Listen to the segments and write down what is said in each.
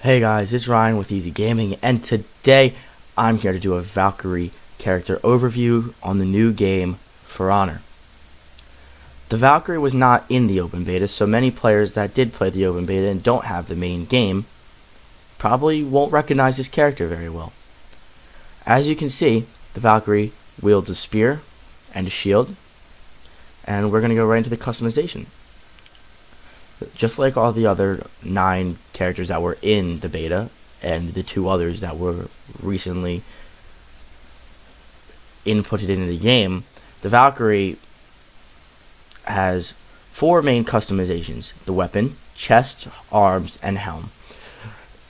Hey guys, it's Ryan with Easy Gaming, and today I'm here to do a Valkyrie character overview on the new game, For Honor. The Valkyrie was not in the open beta, so many players that did play the open beta and don't have the main game probably won't recognize this character very well. As you can see, the Valkyrie wields a spear and a shield, and we're going to go right into the customization. Just like all the other 9 characters that were in the beta and the 2 others that were recently inputted into the game, the Valkyrie has 4 main customizations: the weapon, chest, arms, and helm.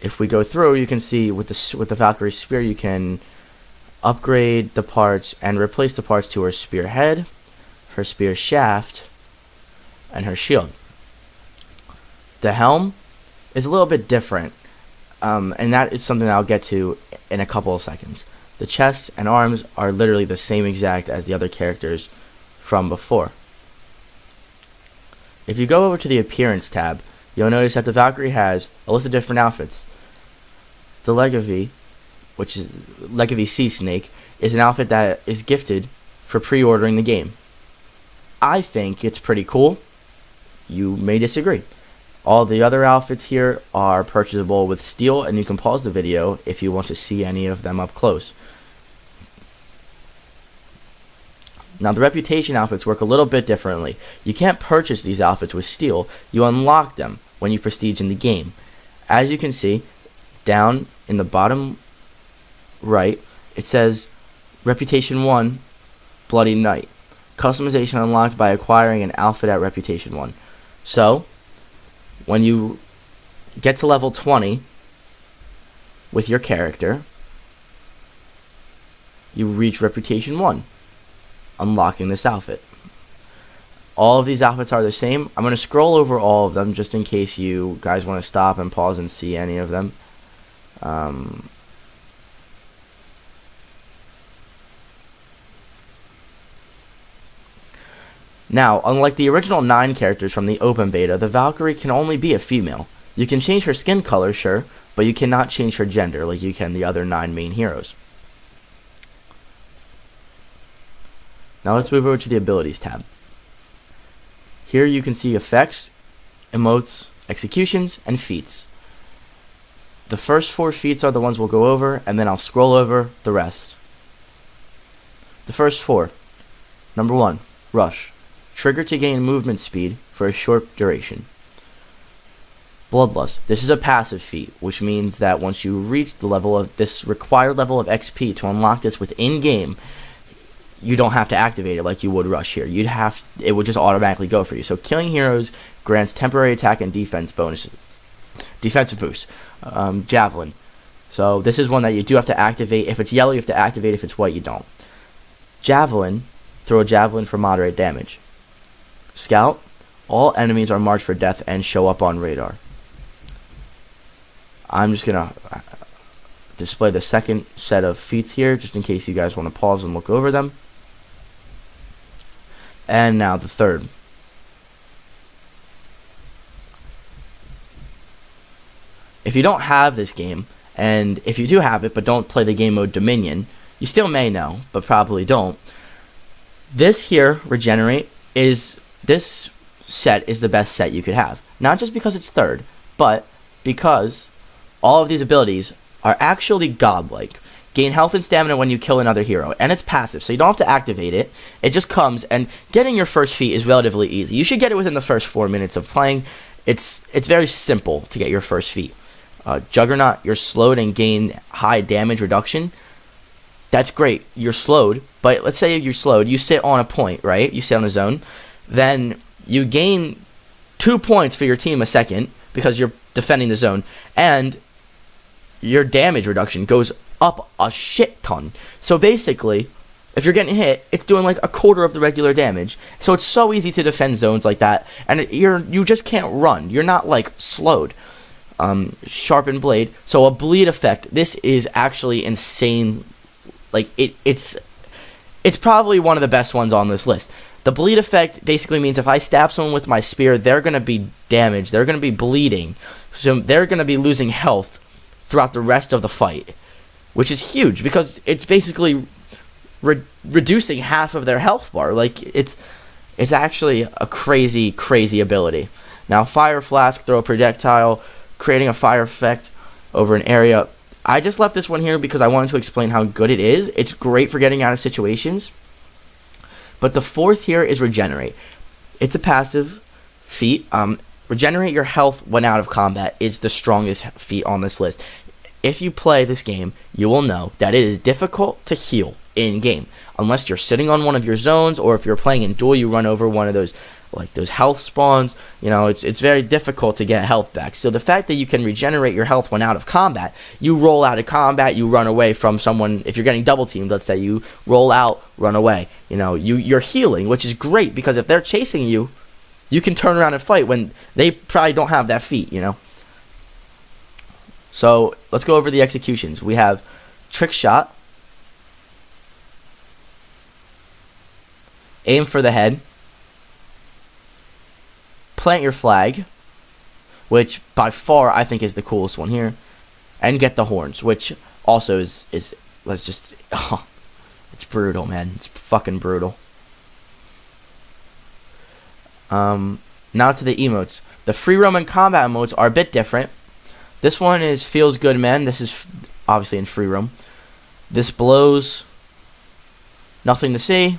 If we go through, you can see with the Valkyrie spear, you can upgrade the parts and replace the parts to her spear head, her spear shaft, and her shield. The helm is a little bit different, and that is something I'll get to in a couple of seconds. The chest and arms are literally the same exact as the other characters from before. If you go over to the appearance tab, you'll notice that the Valkyrie has a list of different outfits. The Valkyrie, which is Valkyrie Sea Snake, is an outfit that is gifted for pre-ordering the game. I think it's pretty cool. You may disagree. All the other outfits here are purchasable with steel, and you can pause the video if you want to see any of them up close. Now, the reputation outfits work a little bit differently. You can't purchase these outfits with steel. You unlock them when you prestige in the game. As you can see, down in the bottom right, it says Reputation 1, Bloody Knight. Customization unlocked by acquiring an outfit at Reputation 1. So, when you get to level 20 with your character, you reach Reputation 1, unlocking this outfit. All of these outfits are the same. I'm going to scroll over all of them just in case you guys want to stop and pause and see any of them. Now, unlike the original 9 characters from the open beta, the Valkyrie can only be a female. You can change her skin color, sure, but you cannot change her gender like you can the other 9 main heroes. Now let's move over to the abilities tab. Here you can see effects, emotes, executions, and feats. The first 4 feats are the ones we'll go over, and then I'll scroll over the rest. The first 4. Number 1, Rush. Trigger to gain movement speed for a short duration. Bloodlust. This is a passive feat, which means that once you reach the level of this required level of XP to unlock this within game, you don't have to activate it like you would Rush here. It would just automatically go for you. So killing heroes grants temporary attack and defense bonuses. Defensive boost. Javelin. So this is one that you do have to activate. If it's yellow, you have to activate. If it's white, you don't. Javelin. Throw a javelin for moderate damage. Scout. All enemies are marked for death and show up on radar. I'm just going to display the second set of feats here, just in case you guys want to pause and look over them. And now the third. If you don't have this game, and if you do have it but don't play the game mode Dominion, you still may know, but probably don't. This here, Regenerate, this set is the best set you could have. Not just because it's third, but because all of these abilities are actually godlike. Gain health and stamina when you kill another hero, and it's passive, so you don't have to activate it. It just comes, and getting your first feat is relatively easy. You should get it within the first 4 minutes of playing. It's very simple to get your first feat. Juggernaut, you're slowed and gain high damage reduction. That's great. You're slowed, but let's say you're slowed. You sit on a point, right? You sit on a zone. Then you gain 2 points for your team a second because you're defending the zone, and your damage reduction goes up a shit ton. So basically, if you're getting hit, it's doing like a quarter of the regular damage. So it's so easy to defend zones like that, and you just can't run. You're not like slowed. Sharpened blade. So a bleed effect. This is actually insane. Like it's probably one of the best ones on this list. The bleed effect basically means if I stab someone with my spear, they're going to be damaged. They're going to be bleeding. So they're going to be losing health throughout the rest of the fight, which is huge because it's basically reducing half of their health bar. Like, it's actually a crazy ability. Now, Fire Flask, throw a projectile, creating a fire effect over an area. I just left this one here because I wanted to explain how good it is. It's great for getting out of situations. But the fourth here is Regenerate. It's a passive feat. Regenerate your health when out of combat is the strongest feat on this list. If you play this game, you will know that it is difficult to heal in-game. Unless you're sitting on one of your zones, or if you're playing in duel, you run over one of those health spawns. You know, it's very difficult to get health back. So the fact that you can regenerate your health when out of combat, you roll out of combat, you run away from someone. If you're getting double teamed, let's say, you roll out, run away. You know, you're healing, which is great because if they're chasing you, you can turn around and fight when they probably don't have that feat, you know. So let's go over the executions. We have Trick Shot, Aim for the Head, Plant Your Flag, which by far I think is the coolest one here, and Get the Horns, which also is let's just, it's brutal, man. It's fucking brutal. Now to the emotes. The free roam and combat emotes are a bit different. This one is Feels Good Man. This is obviously in free roam. This blows, Nothing to See,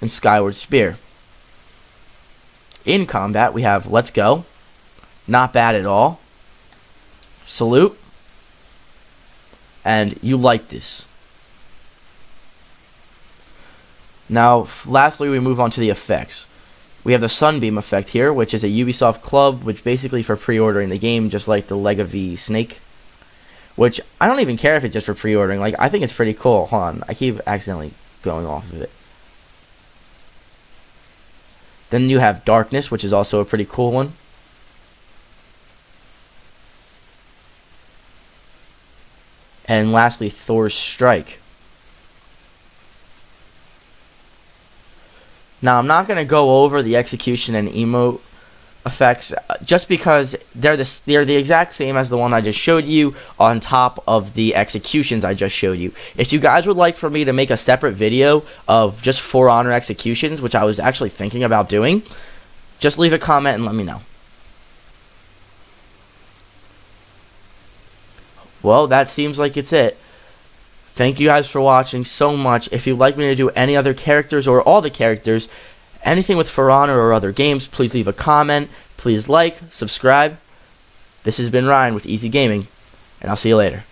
and Skyward Spear. In combat, we have Let's Go, Not Bad at All, Salute, and You Like This. Now, lastly, we move on to the effects. We have the Sunbeam effect here, which is a Ubisoft club, which basically for pre-ordering the game, just like the Leg of the Snake. Which, I don't even care if it's just for pre-ordering. Like, I think it's pretty cool. Hold on, I keep accidentally going off of it. Then you have Darkness, which is also a pretty cool one. And lastly, Thor's Strike. Now, I'm not going to go over the execution and emote effects just because they're the exact same as the one I just showed you on top of the executions I just showed you. If you guys would like for me to make a separate video of just For Honor executions, which I was actually thinking about doing, just leave a comment and let me know. Well, that seems like it's it. Thank you guys for watching so much. If you'd like me to do any other characters or all the characters, anything with For Honor or other games, please leave a comment. Please like, subscribe. This has been Ryan with Easy Gaming, and I'll see you later.